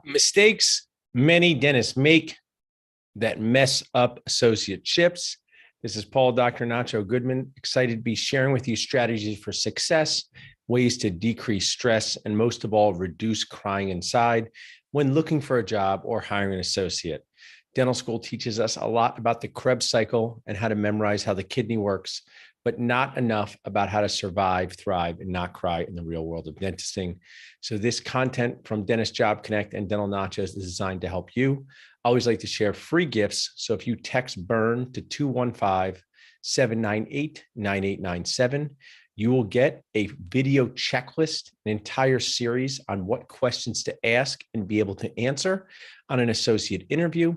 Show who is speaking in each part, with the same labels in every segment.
Speaker 1: Mistakes many dentists make that mess up associateships. This is Paul, Dr. Nacho Goodman, excited to be sharing with you strategies for success, ways to decrease stress, and most of all, reduce crying inside when looking for a job or hiring an associate. Dental school teaches us a lot about the Krebs cycle and how to memorize how the kidney works, but not enough about how to survive, thrive, and not cry in the real world of dentisting. So this content from Dentist Job Connect and Dental Nachos is designed to help you. I always like to share free gifts. So if you text BURN to 215-798-9897, you will get a video checklist, an entire series on what questions to ask and be able to answer on an associate interview,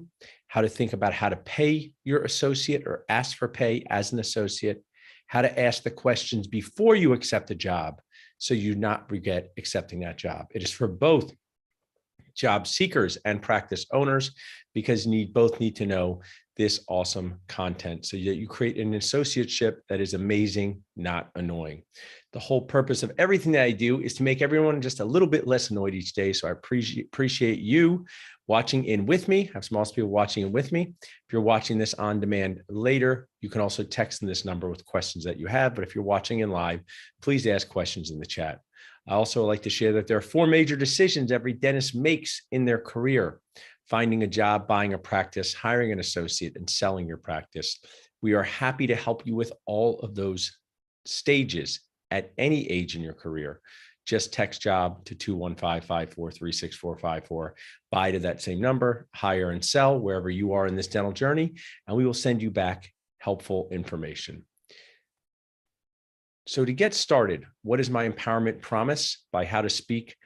Speaker 1: how to think about how to pay your associate or ask for pay as an associate, how to ask the questions before you accept a job so you not regret accepting that job. It is for both job seekers and practice owners because both need to know this awesome content so that you create an associateship that is amazing, not annoying. The whole purpose of everything that I do is to make everyone just a little bit less annoyed each day. So I appreciate you watching in with me. I have some awesome people watching in with me. If you're watching this on demand later, you can also text in this number with questions that you have. But if you're watching in live, please ask questions in the chat. I also like to share that there are 4 major decisions every dentist makes in their career: finding a job, buying a practice, hiring an associate, and selling your practice. We are happy to help you with all of those stages at any age in your career. Just text job to 215-543-6454, buy to that same number, hire and sell wherever you are in this dental journey, and we will send you back helpful information. So to get started, what is my empowerment promise by How to Speak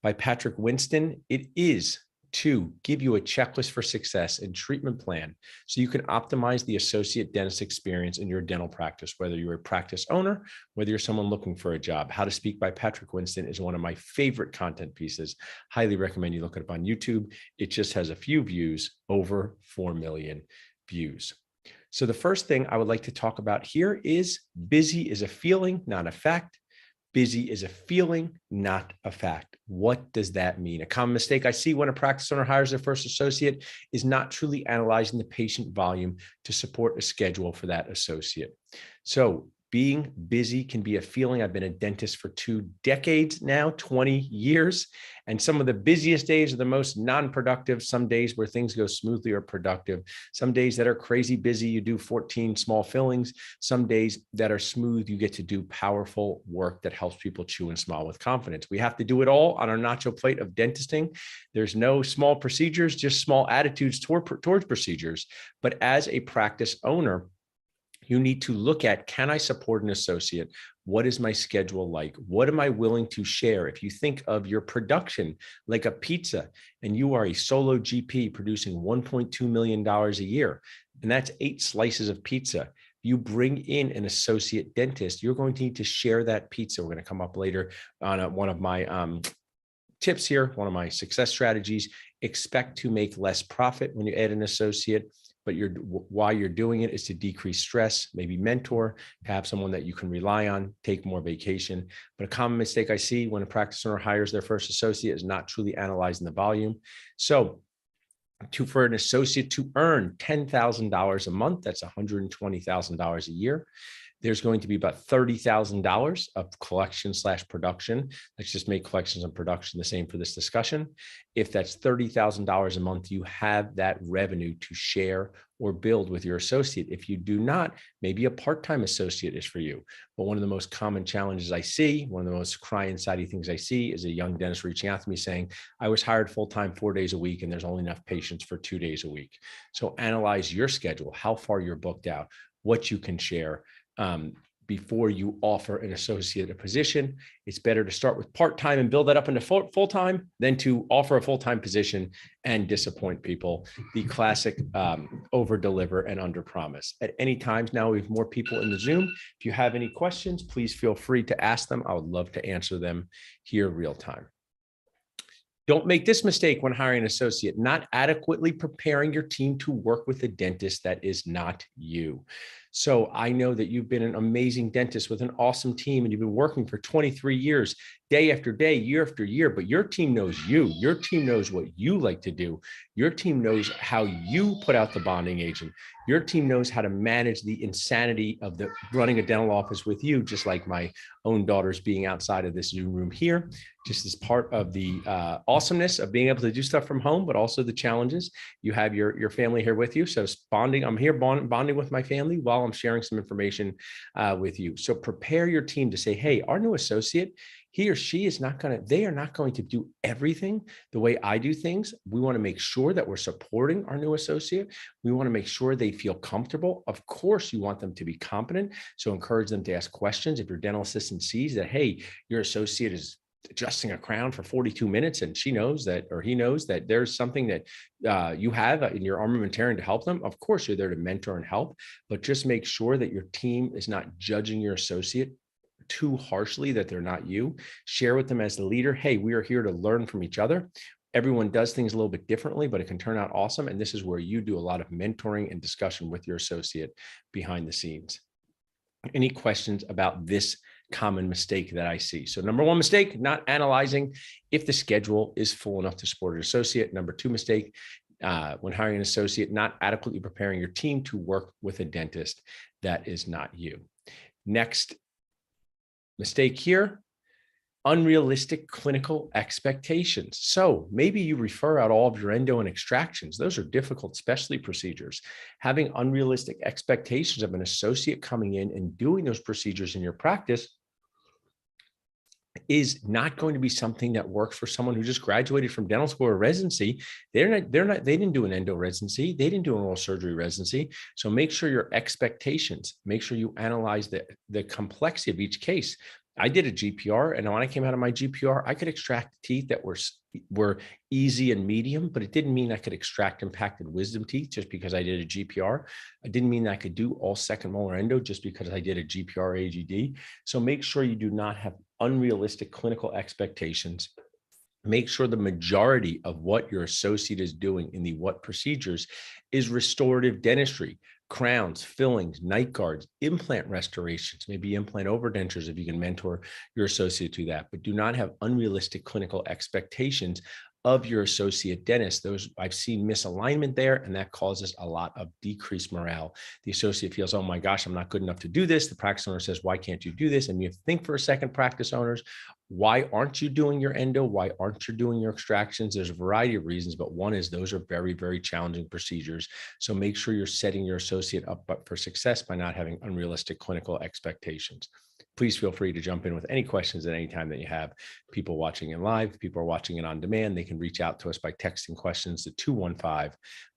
Speaker 1: by Patrick Winston? It is to give you a checklist for success and treatment plan so you can optimize the associate dentist experience in your dental practice, whether you're a practice owner, whether you're someone looking for a job. How to Speak by Patrick Winston is one of my favorite content pieces. Highly recommend you look it up on YouTube. It just has a few views, over 4 million views. So the first thing I would like to talk about here is busy is a feeling, not a fact. Busy is a feeling, not a fact. What does that mean? A common mistake I see when a practice owner hires their first associate is not truly analyzing the patient volume to support a schedule for that associate. So being busy can be a feeling. I've been a dentist for 2 decades now, 20 years. And some of the busiest days are the most non-productive. Some days where things go smoothly are productive. Some days that are crazy busy, you do 14 small fillings. Some days that are smooth, you get to do powerful work that helps people chew and smile with confidence. We have to do it all on our nacho plate of dentisting. There's no small procedures, just small attitudes towards procedures. But as a practice owner, you need to look at, can I support an associate? What is my schedule like? What am I willing to share? If you think of your production like a pizza and you are a solo GP producing $1.2 million a year, and that's 8 slices of pizza, you bring in an associate dentist, you're going to need to share that pizza. We're going to come up later on one of my tips here, one of my success strategies. Expect to make less profit when you add an associate, but why you're doing it is to decrease stress, maybe mentor, have someone that you can rely on, take more vacation. But a common mistake I see when a practice owner hires their first associate is not truly analyzing the volume. So for an associate to earn $10,000 a month, that's $120,000 a year. There's going to be about $30,000 of collection/production. Let's just make collections and production the same for this discussion. If that's $30,000 a month, you have that revenue to share or build with your associate. If you do not, maybe a part-time associate is for you. But one of the most common challenges I see, one of the most cry inside-y things I see is a young dentist reaching out to me saying, I was hired full-time 4 days a week and there's only enough patients for 2 days a week. So analyze your schedule, how far you're booked out, what you can share. Before you offer an associate a position. It's better to start with part-time and build that up into full-time than to offer a full-time position and disappoint people. The classic over-deliver and under-promise. At any times now, we have more people in the Zoom. If you have any questions, please feel free to ask them. I would love to answer them here real time. Don't make this mistake when hiring an associate, not adequately preparing your team to work with a dentist that is not you. So I know that you've been an amazing dentist with an awesome team, and you've been working for 23 years, day after day, year after year, but your team knows you. Your team knows what you like to do. Your team knows how you put out the bonding agent. Your team knows how to manage the insanity of the running a dental office with you, just like my own daughters being outside of this Zoom room here, just as part of the awesomeness of being able to do stuff from home, but also the challenges. You have your family here with you. So bonding, I'm here bonding with my family while I'm sharing some information with you. So prepare your team to say, hey, our new associate, he or she is not going to, they are not going to do everything the way I do things. We want to make sure that we're supporting our new associate. We want to make sure they feel comfortable. Of course, you want them to be competent. So encourage them to ask questions. If your dental assistant sees that, hey, your associate is adjusting a crown for 42 minutes and she knows that, or he knows that there's something that you have in your armamentarium to help them, of course, you're there to mentor and help, but just make sure that your team is not judging your associate too harshly, that they're not you. Share with them as the leader, hey, we are here to learn from each other. Everyone does things a little bit differently, but it can turn out awesome. And this is where you do a lot of mentoring and discussion with your associate behind the scenes. Any questions about this common mistake that I see? So number one mistake, not analyzing if the schedule is full enough to support an associate. Number two mistake, when hiring an associate, not adequately preparing your team to work with a dentist that is not you. Next mistake here, unrealistic clinical expectations. So maybe you refer out all of your endo and extractions. Those are difficult specialty procedures. Having unrealistic expectations of an associate coming in and doing those procedures in your practice is not going to be something that works for someone who just graduated from dental school or residency. They didn't do an endo residency. They didn't do an oral surgery residency. So make sure your expectations, make sure you analyze the complexity of each case. I did a GPR, and when I came out of my GPR, I could extract teeth that were easy and medium, but it didn't mean I could extract impacted wisdom teeth just because I did a GPR. It didn't mean I could do all second molar endo just because I did a GPR AGD. So make sure you do not have unrealistic clinical expectations. Make sure the majority of what your associate is doing in the what procedures is restorative dentistry, crowns, fillings, night guards, implant restorations, maybe implant overdentures if you can mentor your associate to that, but do not have unrealistic clinical expectations of your associate dentist. Those, I've seen misalignment there, and that causes a lot of decreased morale. The associate feels, oh my gosh, I'm not good enough to do this. The practice owner says, why can't you do this? And you have to think for a second, practice owners, why aren't you doing your endo? Why aren't you doing your extractions? There's a variety of reasons, but one is those are very, very challenging procedures. So make sure you're setting your associate up for success by not having unrealistic clinical expectations. Please feel free to jump in with any questions at any time that you have. People watching in live, people are watching it on demand, they can reach out to us by texting questions to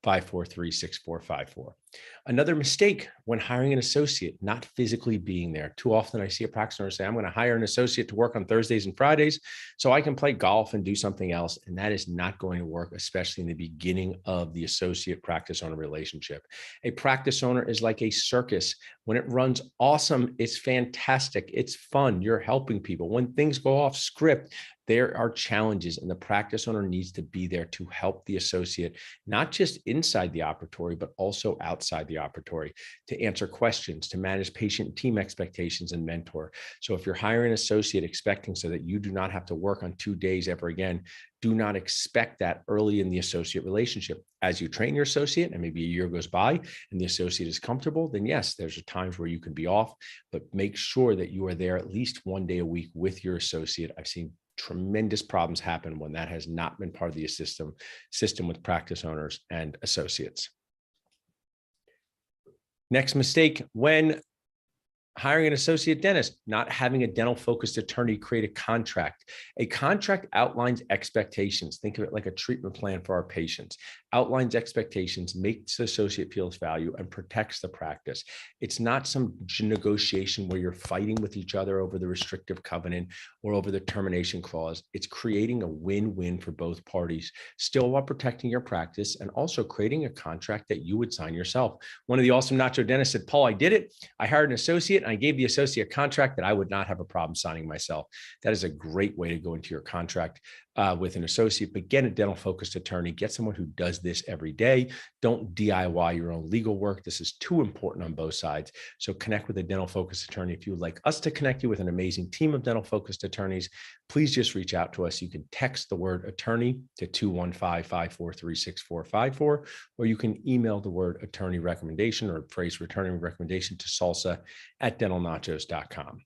Speaker 1: 215-543-6454. Another mistake when hiring an associate, not physically being there. Too often I see a practice owner say, I'm going to hire an associate to work on Thursdays and Fridays so I can play golf and do something else. And that is not going to work, especially in the beginning of the associate practice owner relationship. A practice owner is like a circus. When it runs awesome, it's fantastic. It's fun. You're helping people. When things go off script, there are challenges, and the practice owner needs to be there to help the associate, not just inside the operatory, but also outside the operatory, to answer questions, to manage patient team expectations and mentor. So if you're hiring an associate expecting so that you do not have to work on 2 days ever again, do not expect that early in the associate relationship. As you train your associate and maybe a year goes by and the associate is comfortable, then yes, there's times where you can be off, but make sure that you are there at least 1 day a week with your associate. I've seen tremendous problems happen when that has not been part of the system with practice owners and associates. Next mistake, when hiring an associate dentist, not having a dental focused attorney create a contract. A contract outlines expectations. Think of it like a treatment plan for our patients. Outlines expectations, makes the associate feel its value, and protects the practice. It's not some negotiation where you're fighting with each other over the restrictive covenant or over the termination clause. It's creating a win-win for both parties, still while protecting your practice and also creating a contract that you would sign yourself. One of the awesome nacho dentists said, Paul, I did it. I hired an associate and I gave the associate a contract that I would not have a problem signing myself. That is a great way to go into your contract with an associate, but get a dental focused attorney. Get someone who does this every day. Don't DIY your own legal work. This is too important on both sides. So connect with a dental focused attorney. If you would like us to connect you with an amazing team of dental focused attorneys, please just reach out to us. You can text the word attorney to 215-543-6454, or you can email the word attorney recommendation or phrase returning recommendation to salsa@dentalnachos.com.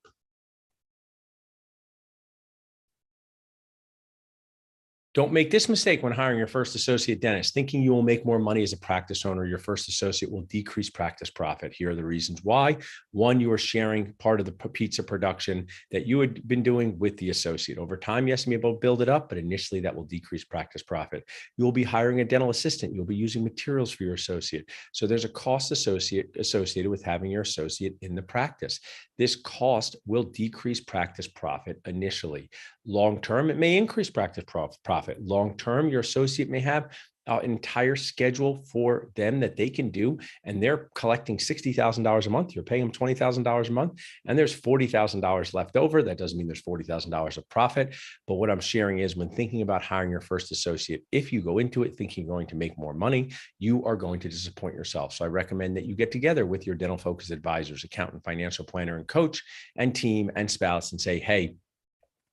Speaker 1: Don't make this mistake when hiring your first associate dentist, thinking you will make more money as a practice owner. Your first associate will decrease practice profit. Here are the reasons why. One, you are sharing part of the pizza production that you had been doing with the associate. Over time, yes, you may be able to build it up, but initially that will decrease practice profit. You will be hiring a dental assistant. You'll be using materials for your associate. So there's a cost associated with having your associate in the practice. This cost will decrease practice profit initially. Long-term, it may increase practice profit. Long-term, your associate may have an entire schedule for them that they can do, and they're collecting $60,000 a month. You're paying them $20,000 a month, and there's $40,000 left over. That doesn't mean there's $40,000 of profit. But what I'm sharing is when thinking about hiring your first associate, if you go into it thinking you're going to make more money, you are going to disappoint yourself. So I recommend that you get together with your dental focused advisors, accountant, financial planner, and coach, and team and spouse and say, hey,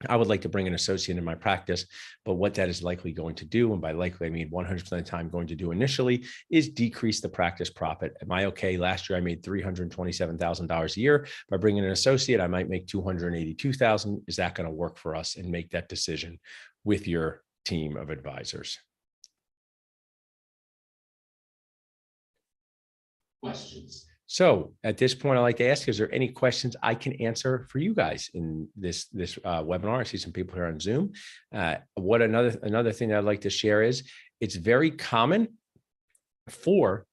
Speaker 1: I would like to bring an associate in my practice, but what that is likely going to do, and by likely, I mean 100% of the time going to do initially, is decrease the practice profit. Am I okay? Last year, I made $327,000 a year. By bringing an associate, I might make $282,000. Is that going to work for us? And make that decision with your team of advisors. Questions? So at this point, I'd like to ask, is there any questions I can answer for you guys in this webinar? I see some people here on Zoom. Another thing that I'd like to share is it's very common for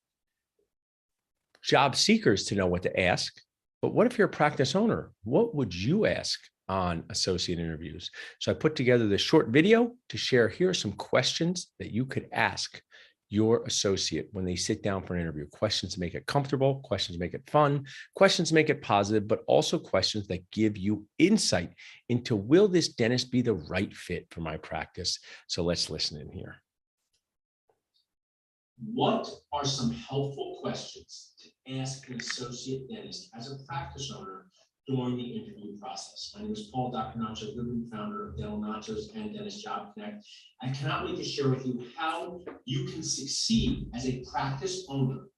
Speaker 1: job seekers to know what to ask. But what if you're a practice owner? What would you ask on associate interviews? So I put together this short video to share. Here are some questions that you could ask your associate when they sit down for an interview. Questions to make it comfortable, questions make it fun, questions make it positive, but also questions that give you insight into, will this dentist be the right fit for my practice? So let's listen in here. What are some helpful questions to ask an associate dentist as a practice owner during the interview process? My name is Paul, Dr. Nacho Goodman, founder of Dental Nachos and Dentist Job Connect. I cannot wait to share with you how you can succeed as a practice owner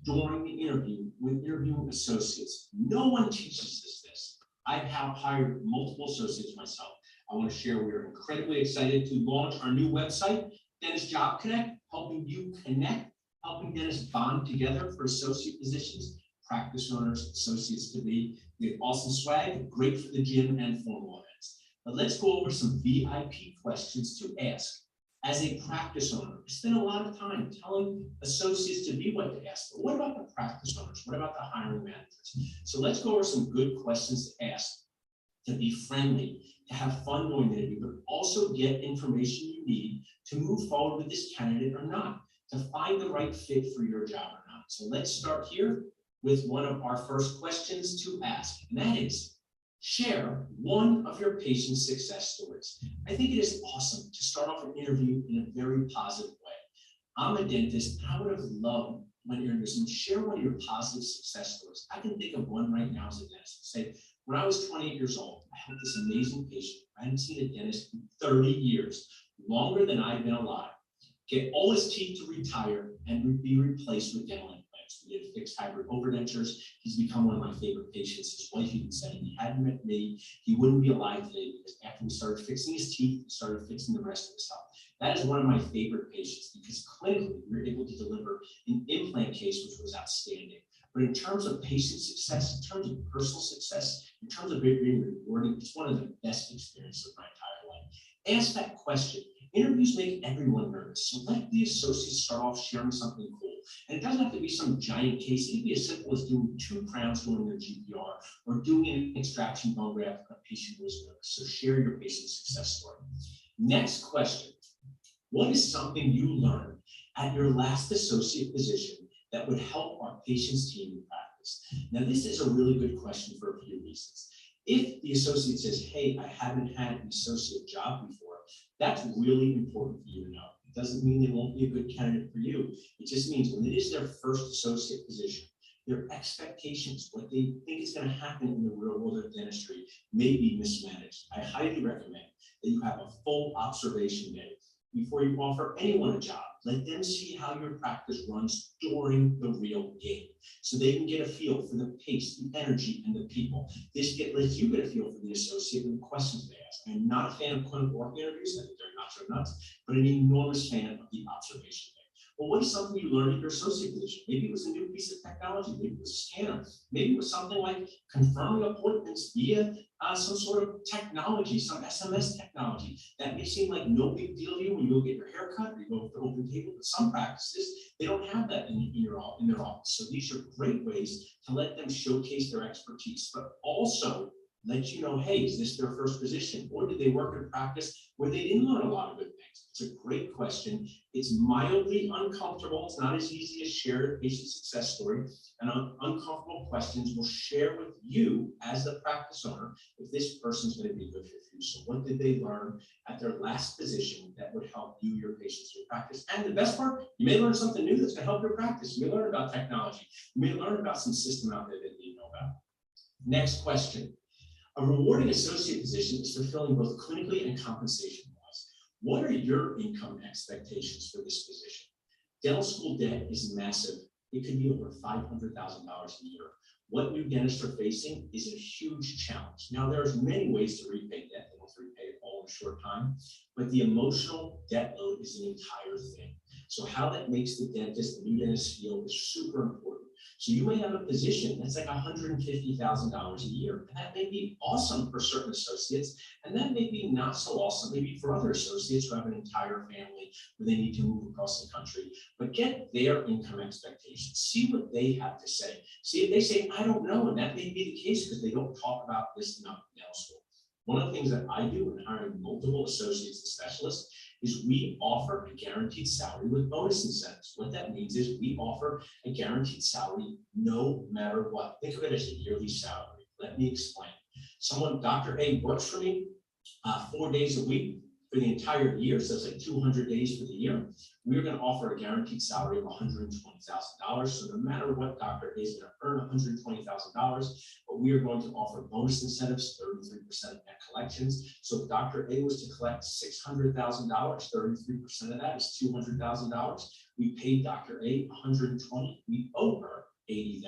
Speaker 1: during the interview with interviewing associates. No one teaches us this. I've hired multiple associates myself. I want to share we are incredibly excited to launch our new website, Dentist Job Connect, helping you connect, helping dentists bond together for associate positions, practice owners, associates to be. We have awesome swag, great for the gym and formal events. But let's go over some VIP questions to ask as a practice owner. We spend a lot of time telling associates to be what to ask, but what about the practice owners? What about the hiring managers? So let's go over some good questions to ask, to be friendly, to have fun during the interview, but also get information you need to move forward with this candidate or not, to find the right fit for your job or not. So let's start here with one of our first questions to ask, and that is, share one of your patient's success stories. I think it is awesome to start off an interview in a very positive way. I'm a dentist, and I would have loved when interviews and share one of your positive success stories. I can think of one right now as a dentist. Say, when I was 28 years old, I helped this amazing patient. I hadn't seen a dentist in 30 years, longer than I've been alive, get all his teeth to retire and be replaced with dental implants. We did fixed hybrid overdentures. He's become one of my favorite patients. His wife even said if he hadn't met me, he wouldn't be alive today, because after we started fixing his teeth, we started fixing the rest of his health. That is one of my favorite patients because clinically we were able to deliver an implant case which was outstanding. But in terms of patient success, in terms of personal success, in terms of it being rewarding, it's one of the best experiences of my entire life. Ask that question. Interviews make everyone nervous, so let the associates start off sharing something cool. And it doesn't have to be some giant case. It can be as simple as doing 2 crowns during their GPR or doing an extraction bone graft for a patient who is nervous. So share your patient success story. Next question. What is something you learned at your last associate position that would help our patient's team in practice? Now, this is a really good question for a few reasons. If the associate says, hey, I haven't had an associate job before,
Speaker 2: That's really important for you to know. It doesn't mean they won't be a good candidate for you. It just means when it is their first associate position, their expectations, what they think is going to happen in the real world of dentistry, may be mismanaged. I highly recommend that you have a full observation day before you offer anyone a job. Let them see how your practice runs during the real game, so they can get a feel for the pace, the energy, and the people. This lets you get a feel for the associate and the questions they ask. I'm not a fan of clinical work interviews. I think they're not so nuts, but an enormous fan of the observation day. Well, what is something you learned at your associate position? Maybe it was a new piece of technology. Maybe it was a scanner. Maybe it was something like confirming appointments via some sort of technology, some SMS technology. That may seem like no big deal to you when you go get your hair cut or you go to the open table, but some practices, they don't have that in their office. So these are great ways to let them showcase their expertise, but also let you know, hey, is this their first position? Or did they work in practice where they didn't learn a lot of good things? It's a great question. It's mildly uncomfortable. It's not as easy as share a patient success story. And uncomfortable questions will share with you as the practice owner if this person's going to be a good fit for you. So what did they learn at their last position that would help you, your patients, your practice? And the best part, you may learn something new that's going to help your practice. You may learn about technology. You may learn about some system out there that you didn't know about. Next question. A rewarding associate position is fulfilling both clinically and compensation-wise. What are your income expectations for this position? Dental school debt is massive. It could be over $500,000 a year. What new dentists are facing is a huge challenge. Now, there's many ways to repay debt. They don't have to repay it all in a short time, but the emotional debt load is an entire thing. So how that makes the dentist, the new dentist feel is super important. So you may have a position that's like $150,000 a year. And that may be awesome for certain associates, and that may be not so awesome maybe for other associates who have an entire family where they need to move across the country. But get their income expectations. See what they have to say. See if they say, I don't know, and that may be the case because they don't talk about this enough in dental school. One of the things that I do in hiring multiple associates and specialists is we offer a guaranteed salary with bonus incentives. What that means is we offer a guaranteed salary no matter what. Think of it as a yearly salary. Let me explain. Dr. A works for me 4 days a week for the entire year, so it's like 200 days for the year. We're going to offer a guaranteed salary of $120,000. So no matter what, Dr. A is going to earn $120,000, but we are going to offer bonus incentives, 33% of net collections. So if Dr. A was to collect $600,000, 33% of that is $200,000. We paid Dr. A $120,000. We owe her $80,000.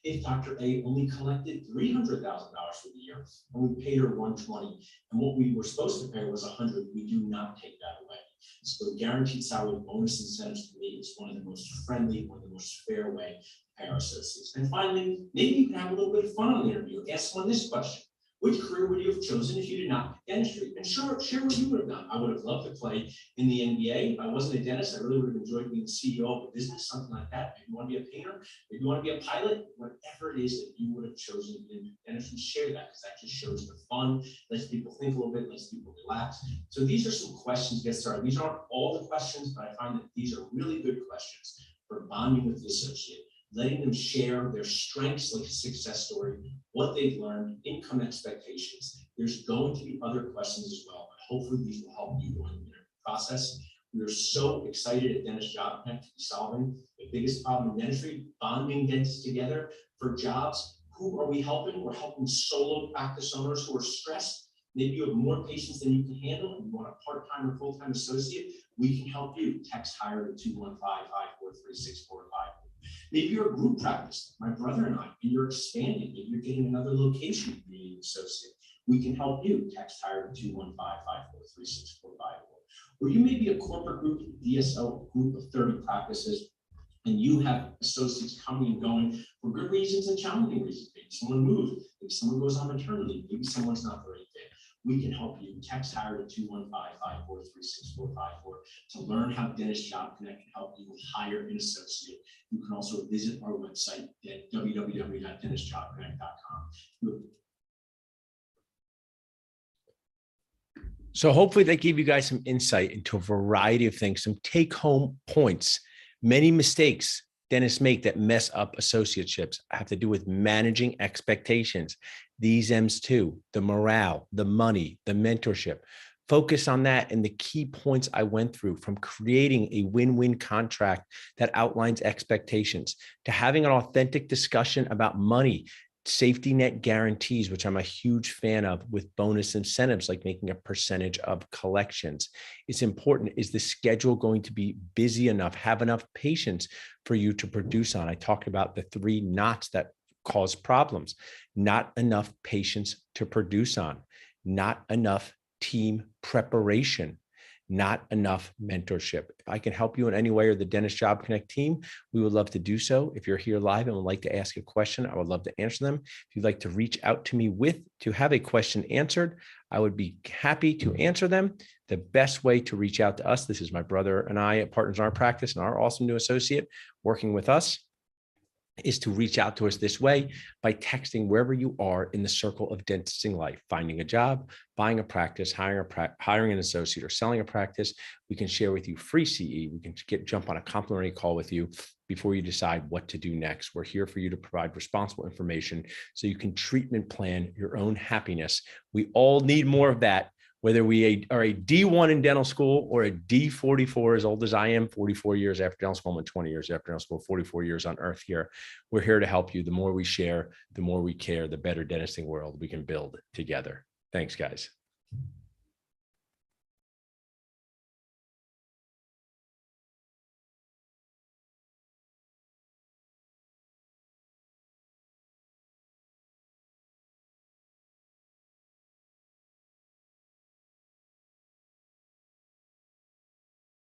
Speaker 2: If Dr. A only collected $300,000 for the year and we paid her $120,000, and what we were supposed to pay her was $100,000, we do not take that away. So guaranteed salary bonus incentives to me is one of the most friendly, one of the most fair way to pay our associates. And finally, maybe you can have a little bit of fun on the interview. Ask someone this question. Which career would you have chosen if you did not pick dentistry? And share what you would have done. I would have loved to play in the NBA. If I wasn't a dentist, I really would have enjoyed being the CEO of a business, something like that. Maybe you want to be a painter, maybe you want to be a pilot, whatever it is that you would have chosen in dentistry, share that, because that just shows the fun, lets people think a little bit, lets people relax. So these are some questions to get started. These aren't all the questions, but I find that these are really good questions for bonding with the associate, letting them share their strengths like a success story, what they've learned, income expectations. There's going to be other questions as well, but hopefully these will help you during the interview process. We are so excited at Dentist Job Connect to be solving the biggest problem in dentistry, bonding dentists together for jobs. Who are we helping? We're helping solo practice owners who are stressed. Maybe you have more patients than you can handle and you want a part-time or full-time associate. We can help you. Text hire to 215-543-6454. Maybe you're a group practice, like my brother and I, and you're expanding. Maybe you're getting another location, you need an associate. We can help you. Text hire to 215-543-6454. Or you may be a corporate group, DSO group of 30 practices, and you have associates coming and going for good reasons and challenging reasons. Maybe someone moves, maybe someone goes on maternity, maybe someone's not the right fit. We can help you. Text hire to 215-543-6454 to learn how Dentist Job Connect can help you hire an associate. You can also visit our website at www.dentistjobconnect.com.
Speaker 1: So hopefully that gave you guys some insight into a variety of things, some take-home points. Many mistakes dentists make that mess up associateships have to do with managing expectations. These M's too, the morale, the money, the mentorship. Focus on that and the key points I went through, from creating a win-win contract that outlines expectations, to having an authentic discussion about money, safety net guarantees, which I'm a huge fan of, with bonus incentives like making a percentage of collections. It's important. Is the schedule going to be busy enough, have enough patience for you to produce on? I talked about the 3 knots that cause problems. Not enough patience to produce on, not enough team preparation, not enough mentorship. If I can help you in any way, or the Dentist Job Connect team, we would love to do so. If you're here live and would like to ask a question, I would love to answer them. If you'd like to reach out to me to have a question answered, I would be happy to answer them. The best way to reach out to us, this is my brother and I, partners in our practice, and our awesome new associate working with us, is to reach out to us this way by texting wherever you are in the circle of dentisting life, finding a job, buying a practice, hiring an associate, or selling a practice. We can share with you free CE. We can jump on a complimentary call with you before you decide what to do next. We're here for you to provide responsible information so you can treatment plan your own happiness. We all need more of that. Whether we are a D1 in dental school or a D44, as old as I am, 44 years after dental school, and 20 years after dental school, 44 years on earth here, we're here to help you. The more we share, the more we care, the better dentisting world we can build together. Thanks, guys.